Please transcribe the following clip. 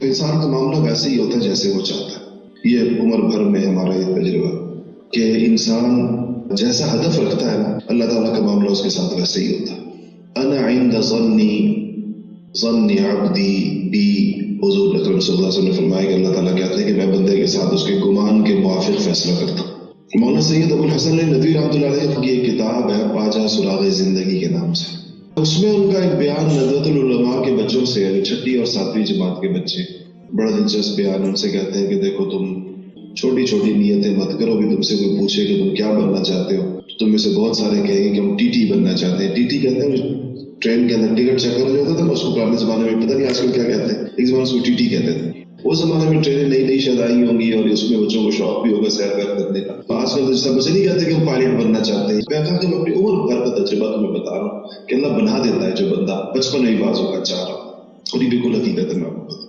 انسان کا معاملہ ویسے ہی ہوتا ہے جیسے وہ چاہتا ہے. یہ عمر بھر میں ہمارا یہ تجربہ کہ انسان جیسا ہدف رکھتا ہے نا، اللہ تعالیٰ کا معاملہ اس کے ساتھ ویسے ہی ہوتا ہے. انا عند ظن عبدی بی، حضور اکرم صلی اللہ علیہ وسلم نے فرمایا کہ اللہ تعالیٰ کہتے ہیں کہ میں بندے کے ساتھ اس کے گمان کے موافق فیصلہ کرتا ہوں. مولانا سید ابو الحسن ندوی رحمۃ اللہ علیہ کی ایک کتاب ہے پاجا سراغ زندگی کے نام سے. اس میں ان کا ایک بیان ندوۃ العلماء کے بچوں سے، 6 اور 7ویں جماعت کے بچے، بڑا دلچسپ بیان. ان سے کہتے ہیں کہ دیکھو تم چھوٹی چھوٹی نیتیں مت کرو. بھی تم سے کوئی پوچھے کہ تم کیا بننا چاہتے ہو، تم میں سے بہت سارے کہیں گے کہ ہم ٹی ٹی بننا چاہتے ہیں. ٹی ٹی کہتے ہیں ٹرین کے اندر ٹکٹ چیک کرا جاتا تھا، اس کو پرانے زمانے میں پتہ نہیں آج کل کیا کہتے ہیں، ایک زمانے اس کو ٹی ٹی کہتے تھے. اس زمانے میں ٹرینیں نئی نئی شاید آئی ہوں گی اور اس میں بچوں کو شوق بھی ہوگا سیر کرنے کا. آج کل جس طرح بچے نہیں کہتے کہ ہم پائلٹ بننا چاہتے ہیں. میں کہا کہ میں اپنی عمر بھر کا تجربہ تمہیں بتا رہا ہوں کہ اللہ بنا دیتا ہے جو بندہ بچپن میں ہی بازو کا چاہ رہا ہوں. اور یہ بالکل حقیقت ہے. میں آپ کو